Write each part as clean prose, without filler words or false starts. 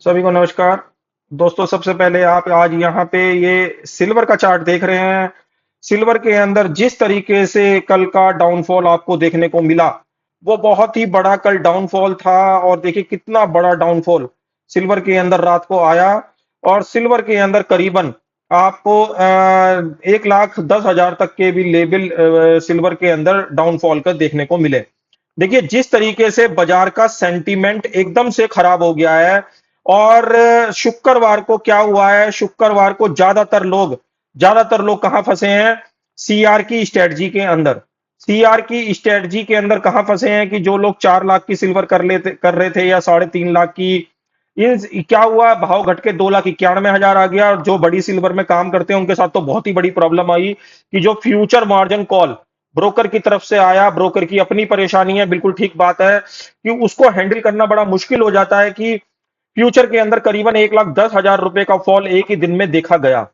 सभी को नमस्कार। दोस्तों, सबसे पहले आप आज यहाँ पे ये सिल्वर का चार्ट देख रहे हैं। सिल्वर के अंदर जिस तरीके से कल का डाउनफॉल आपको देखने को मिला, वो बहुत ही बड़ा कल डाउनफॉल था। और देखिए कितना बड़ा डाउनफॉल सिल्वर के अंदर रात को आया। और सिल्वर के अंदर करीबन आपको 1,10,000 तक के भी लेवल सिल्वर के अंदर डाउनफॉल का देखने को मिले। देखिए जिस तरीके से बाजार का सेंटीमेंट एकदम से खराब हो गया है। और शुक्रवार को क्या हुआ है, शुक्रवार को ज्यादातर लोग कहां फंसे हैं? सीआर की स्ट्रेटजी के अंदर। सीआर की स्ट्रेटजी के अंदर कहां फंसे हैं कि जो लोग 4 लाख की सिल्वर कर रहे थे या 3.5 लाख की, इन क्या हुआ, भाव घट के 2,91,000 आ गया। और जो बड़ी सिल्वर में काम करते हैं उनके साथ तो बहुत ही बड़ी प्रॉब्लम आई कि जो फ्यूचर मार्जिन कॉल ब्रोकर की तरफ से आया, ब्रोकर की अपनी परेशानी है, बिल्कुल ठीक बात है कि उसको हैंडल करना बड़ा मुश्किल हो जाता है कि फ्यूचर के अंदर करीबन 1,10,000 रुपए का फॉल एक ही दिन में देखा गया।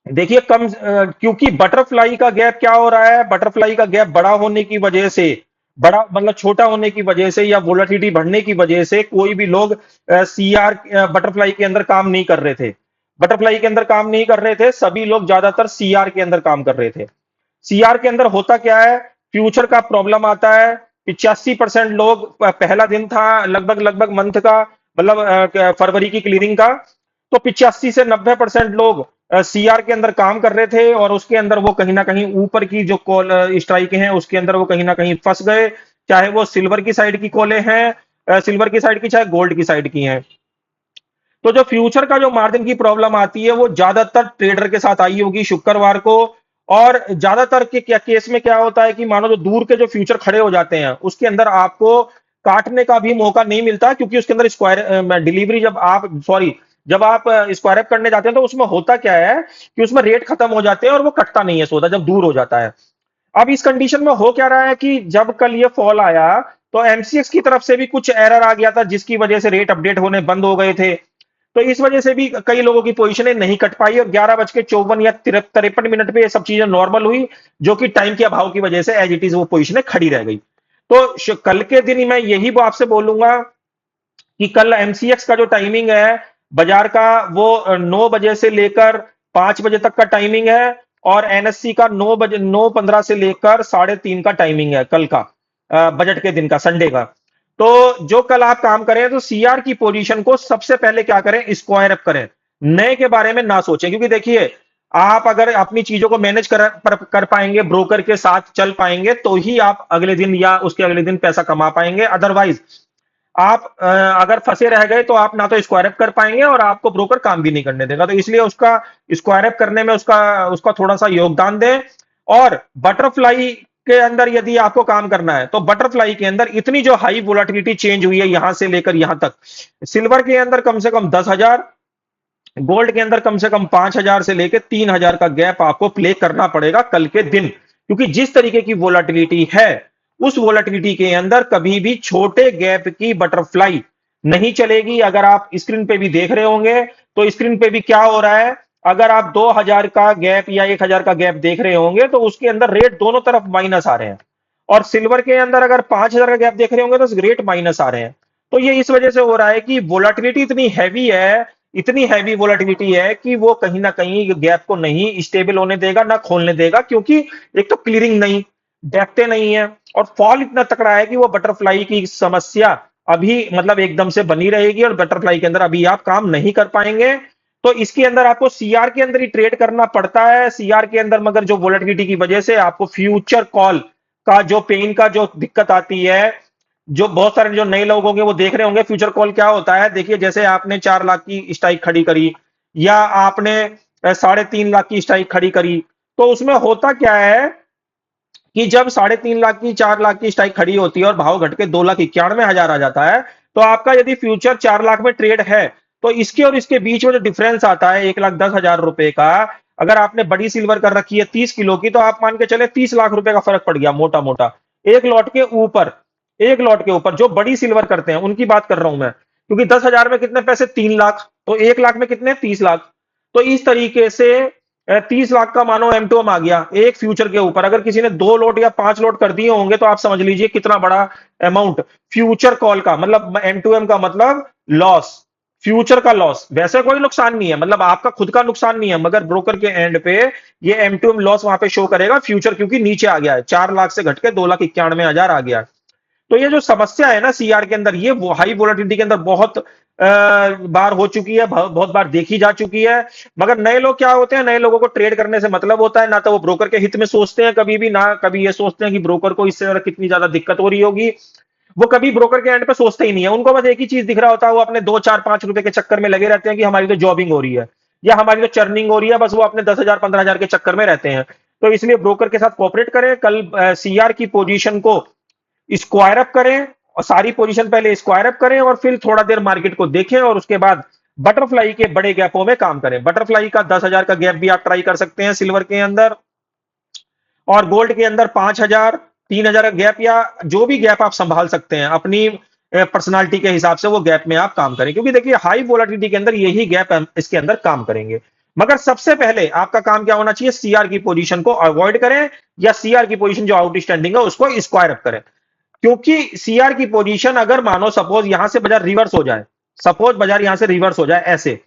देखिए क्योंकि बटरफ्लाई का गैप क्या हो रहा है, बटरफ्लाई का गैप बड़ा होने की वजह से, बड़ा मतलब छोटा होने की वजह से या वोलेटिलिटी बढ़ने की वजह से कोई भी लोग सीआर बटरफ्लाई के अंदर काम नहीं कर रहे थे। बटरफ्लाई के अंदर काम नहीं कर रहे थे, सभी लोग ज्यादातर सीआर के अंदर काम कर रहे थे। सीआर के अंदर होता क्या है, फ्यूचर का प्रॉब्लम आता है। 85% लोग, पहला दिन था लगभग लगभग मंथ का, मतलब फरवरी की क्लियरिंग का, तो 85 से 90% लोग सीआर के अंदर काम कर रहे थे। और उसके अंदर वो कहीं ना कहीं ऊपर की जो कॉल स्ट्राइक हैं उसके अंदर वो कहीं ना कहीं फंस गए, चाहे वो सिल्वर की साइड की कॉलें हैं, सिल्वर की साइड की, चाहे गोल्ड की साइड की हैं। तो जो फ्यूचर का जो मार्जिन की प्रॉब्लम आती है वो ज्यादातर ट्रेडर के साथ आई होगी शुक्रवार को। और ज्यादातर के क्या केस में क्या होता है कि मानो जो दूर के जो फ्यूचर खड़े हो जाते हैं उसके अंदर आपको काटने का भी मौका नहीं मिलता, क्योंकि उसके अंदर स्क्वायर डिलीवरी जब आप स्क्वायर अप करने जाते हैं तो उसमें होता क्या है कि उसमें रेट खत्म हो जाते हैं और वो कटता नहीं है सौदा जब दूर हो जाता है। अब इस कंडीशन में हो क्या रहा है कि जब कल ये फॉल आया तो एमसीएक्स की तरफ से भी कुछ एरर आ गया था जिसकी वजह से रेट अपडेट होने बंद हो गए थे। तो इस वजह से भी कई लोगों की पोजीशनें नहीं कट पाई और 11:54 या 53 मिनट पे ये सब चीजें नॉर्मल हुई, जो कि टाइम के अभाव की वजह से एज इट इज वो पोजीशनें खड़ी रह गई। तो कल के दिन मैं यही वो आपसे बोलूंगा कि कल एमसीएक्स का जो टाइमिंग है बाजार का, वो 9 बजे से लेकर 5 बजे तक का टाइमिंग है। और एनएससी का 9 15 से लेकर 3:30 का टाइमिंग है कल का, बजट के दिन का, संडे का। तो जो कल आप काम करें तो सीआर की पोजीशन को सबसे पहले क्या करें, स्क्वायर अप करें। नए के बारे में ना सोचें, क्योंकि देखिए आप अगर अपनी चीजों को मैनेज कर पाएंगे, ब्रोकर के साथ चल पाएंगे, तो ही आप अगले दिन या उसके अगले दिन पैसा कमा पाएंगे। अदरवाइज आप अगर फंसे रह गए तो आप ना तो स्क्वायर अप कर पाएंगे और आपको ब्रोकर काम भी नहीं करने देगा। तो इसलिए उसका स्क्वायर अप करने में उसका उसका थोड़ा सा योगदान दें। और बटरफ्लाई के अंदर यदि आपको काम करना है तो बटरफ्लाई के अंदर इतनी जो हाई वोलाटिलिटी चेंज हुई है यहां से लेकर यहां तक, सिल्वर के अंदर कम से कम 10,000, गोल्ड के अंदर कम से कम 5,000 से लेकर 3,000 का गैप आपको प्ले करना पड़ेगा कल के दिन। क्योंकि जिस तरीके की वोलाटिलिटी है उस वोलाटिलिटी के अंदर कभी भी छोटे गैप की बटरफ्लाई नहीं चलेगी। अगर आप स्क्रीन पे भी देख रहे होंगे तो स्क्रीन पे भी क्या हो रहा है, अगर आप 2,000 का गैप या 1,000 का गैप देख रहे होंगे तो उसके अंदर रेट दोनों तरफ माइनस आ रहे हैं। और सिल्वर के अंदर अगर 5,000 का गैप देख रहे होंगे तो रेट माइनस आ रहे हैं। तो ये इस वजह से हो रहा है कि वोलाटिलिटी इतनी हैवी है, इतनी हैवी वोलाटिलिटी है कि वो कहीं ना कहीं गैप को नहीं स्टेबल होने देगा, ना खोलने देगा, क्योंकि एक तो क्लियरिंग नहीं, डेप्थ नहीं है, और फॉल इतना तकड़ा है कि वो बटरफ्लाई की समस्या अभी मतलब एकदम से बनी रहेगी और बटरफ्लाई के अंदर अभी आप काम नहीं कर पाएंगे। तो इसके अंदर आपको सीआर के अंदर ही ट्रेड करना पड़ता है। सीआर के अंदर मगर जो वोलेटिलिटी की वजह से आपको फ्यूचर कॉल का जो पेन का जो दिक्कत आती है, जो बहुत सारे जो नए लोग होंगे वो देख रहे होंगे फ्यूचर कॉल क्या होता है। देखिए जैसे आपने 4 लाख की स्ट्राइक खड़ी करी या आपने 3.5 लाख की स्ट्राइक खड़ी करी, तो उसमें होता क्या है कि जब 3.5 लाख की 4 लाख की स्ट्राइक खड़ी होती है और भाव घट के 2,91,000 आ जाता है, तो आपका यदि फ्यूचर 4 लाख में ट्रेड है तो इसके और इसके बीच में जो डिफरेंस आता है 1,10,000 रुपए का, अगर आपने बड़ी सिल्वर कर रखी है 30 किलो की, तो आप मान के चले 30 लाख रुपए का फर्क पड़ गया मोटा मोटा एक लॉट के ऊपर। एक लॉट के ऊपर जो बड़ी सिल्वर करते हैं उनकी बात कर रहा हूं मैं, क्योंकि 10,000 में कितने पैसे, 3 लाख, तो 1 लाख में कितने, 30 लाख। तो इस तरीके से 30 लाख का मानो एम2एम आ गया एक फ्यूचर के ऊपर। अगर किसी ने 2 लोट या 5 लोट कर दिए होंगे तो आप समझ लीजिए कितना बड़ा अमाउंट फ्यूचर कॉल का, मतलब एम2एम का मतलब लॉस, फ्यूचर का लॉस, वैसे कोई नुकसान नहीं है, मतलब आपका खुद का नुकसान नहीं है, मगर ब्रोकर के एंड पे ये M2M लॉस वहां पे शो करेगा फ्यूचर, क्योंकि नीचे आ गया है, 4 लाख से घट के 2,91,000 आ गया है। तो ये जो समस्या है ना सीआर के अंदर, ये वो हाई वोलेटिलिटी के अंदर बहुत बार हो चुकी है, बहुत बार देखी जा चुकी है। मगर नए लोग क्या होते हैं, नए लोगों को ट्रेड करने से मतलब होता है, ना तो वो ब्रोकर के हित में सोचते हैं कभी भी, ना कभी ये सोचते हैं कि ब्रोकर को इससे ज्यादा कितनी ज्यादा दिक्कत हो रही होगी। वो कभी ब्रोकर के एंड पे सोचते ही नहीं है, उनको बस एक ही चीज दिख रहा होता है, वो अपने 2 4 5 रुपए के चक्कर में लगे रहते हैं कि हमारी तो जॉबिंग हो रही है या हमारी तो चर्निंग हो रही है, बस वो अपने 10,000 15,000 के चक्कर में रहते हैं। तो इसलिए ब्रोकर के साथ कोऑपरेट करें, कल सीआर की पोजीशन को स्क्वायर अप करें, और सारी पोजीशन पहले स्क्वायर अप करें और फिर थोड़ा देर मार्केट को देखें, और उसके बाद बटरफ्लाई के बड़े गैपों में काम करें। बटरफ्लाई का 10,000 का गैप भी आप ट्राई कर सकते हैं सिल्वर के अंदर, और गोल्ड के अंदर 5,000 3,000 का गैप, या जो भी गैप आप संभाल सकते हैं अपनी पर्सनालिटी के हिसाब से, वो गैप में आप काम करें, क्योंकि देखिए हाई वोलेटिलिटी के अंदर यही गैप इसके अंदर काम करेंगे। मगर सबसे पहले आपका काम क्या होना चाहिए, सीआर की पोजीशन को अवॉइड करें, या सीआर की पोजीशन जो आउटस्टैंडिंग है उसको स्क्वायर अप करें। क्योंकि सीआर की पोजीशन अगर मानो सपोज यहां से बाजार रिवर्स हो जाए, सपोज बाजार यहां से रिवर्स हो जाए, ऐसे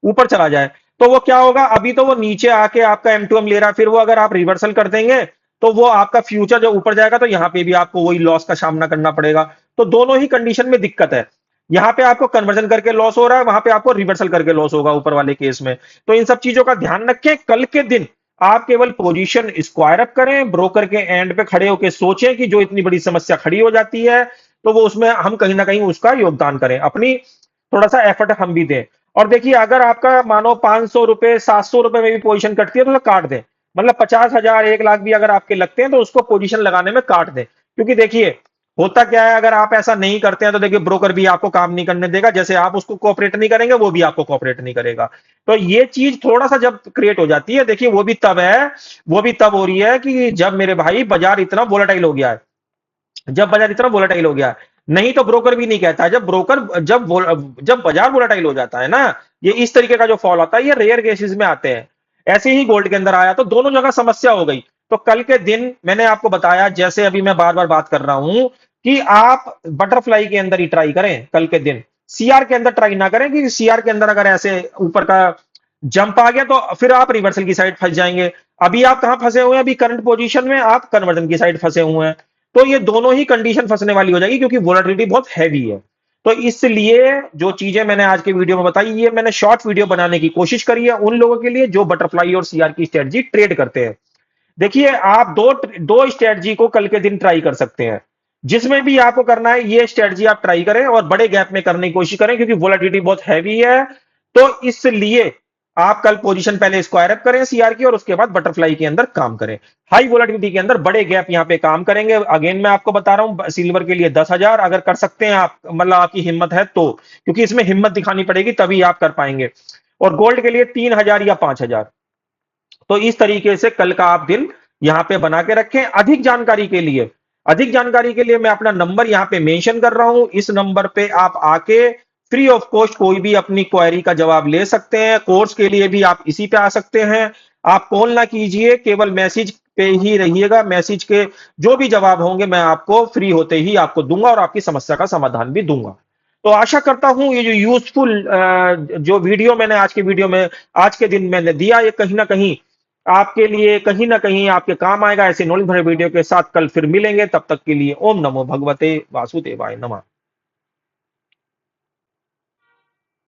ऊपर चला जाए, तो वो क्या होगा, अभी तो वो नीचे आके आपका M2M ले रहा है, फिर वो अगर आप रिवर्सल कर देंगे तो वो आपका फ्यूचर जो ऊपर जाएगा, तो यहां पे भी आपको वही लॉस का सामना करना पड़ेगा। तो दोनों ही कंडीशन में दिक्कत है, यहां पे आपको कन्वर्जन करके लॉस हो रहा है, वहां पे आपको रिवर्सल करके लॉस होगा ऊपर वाले केस में। तो इन सब चीजों का ध्यान रखें, कल के दिन आप केवल पोजीशन स्क्वायर अप करें, ब्रोकर के एंड पे खड़े होकर सोचें कि जो इतनी बड़ी समस्या खड़ी हो जाती है, तो वो उसमें हम कहीं ना कहीं उसका योगदान करें, अपनी थोड़ा सा एफर्ट हम भी दें। और देखिए अगर आपका मानो 500 रुपए 700 रुपए में भी पोजीशन कटती है तो काट दें, मतलब 50,000 1 लाख भी अगर आपके लगते हैं तो उसको पोजीशन लगाने में काट दें। क्योंकि देखिए होता क्या है, अगर आप ऐसा नहीं करते हैं तो देखिए ब्रोकर भी आपको काम नहीं करने देगा, जैसे आप उसको कोऑपरेट नहीं करेंगे वो भी आपको कोऑपरेट नहीं करेगा। तो ये चीज थोड़ा सा जब क्रिएट हो जाती है, देखिए वो भी तब है, वो भी तब हो रही है कि जब मेरे भाई बाजार इतना वोलेटाइल हो गया है, जब बाजार इतना वोलेटाइल हो गया है। नहीं तो ब्रोकर भी नहीं कहता, जब बाजार वोलेटाइल हो जाता है ना, ये इस तरीके का जो फॉल आता है ये रेयर केसेस में आते हैं। ऐसे ही गोल्ड के अंदर आया तो दोनों जगह समस्या हो गई। तो कल के दिन मैंने आपको बताया, जैसे अभी मैं बार बार बात कर रहा हूं, कि आप बटरफ्लाई के अंदर ही ट्राई करें कल के दिन, सीआर के अंदर ट्राई ना करें, क्योंकि सीआर के अंदर अगर ऐसे ऊपर का जंप आ गया तो फिर आप रिवर्सल की साइड फंस जाएंगे। अभी आप कहां फंसे हुए हैं, अभी करंट पोजीशन में आप कन्वर्जन की साइड फंसे हुए हैं। तो ये दोनों ही कंडीशन फंसने वाली हो जाएगी, क्योंकि वोलेटिलिटी बहुत हैवी है। तो इसलिए जो चीजें मैंने आज के वीडियो में बताई, ये मैंने शॉर्ट वीडियो बनाने की कोशिश करी है उन लोगों के लिए जो बटरफ्लाई और सीआर की स्ट्रेटजी ट्रेड करते हैं। देखिए आप दो दो स्ट्रेटजी को कल के दिन ट्राई कर सकते हैं, जिसमें भी आपको करना है ये स्ट्रेटजी आप ट्राई करें और बड़े गैप में करने की कोशिश करें, क्योंकि वोलेटिलिटी बहुत हैवी है। तो इसलिए आप कल पोजीशन पहले स्क्वायर अप करें सीआर की, और उसके बाद बटरफ्लाई के अंदर काम करें। हाई वोलेटिलिटी के अंदर बड़े गैप यहां पे काम करेंगे। अगेन मैं आपको बता रहा हूं, सिल्वर के लिए 10,000 अगर कर सकते हैं आप, मतलब आपकी हिम्मत है तो, क्योंकि इसमें हिम्मत दिखानी पड़ेगी तभी आप कर पाएंगे। और गोल्ड के लिए 3,000 या 5,000। तो इस तरीके से कल का आप दिन यहां पे बना के रखें। अधिक जानकारी के लिए मैं अपना नंबर यहां पे मेंशन कर रहा हूं, इस नंबर पे आप आके फ्री ऑफ कॉस्ट कोई भी अपनी क्वेरी का जवाब ले सकते हैं। कोर्स के लिए भी आप इसी पे आ सकते हैं। आप कॉल ना कीजिए, केवल मैसेज पे ही रहिएगा, मैसेज के जो भी जवाब होंगे मैं आपको फ्री होते ही आपको दूंगा, और आपकी समस्या का समाधान भी दूंगा। तो आशा करता हूं ये जो यूजफुल जो वीडियो मैंने आज के वीडियो में आज के दिन मैंने दिया, ये कहीं ना कहीं आपके लिए, कहीं ना कहीं आपके काम आएगा। ऐसे नॉलेज भरे वीडियो के साथ कल फिर मिलेंगे, तब तक के लिए ओम नमो भगवते वासुदेवाय नमः।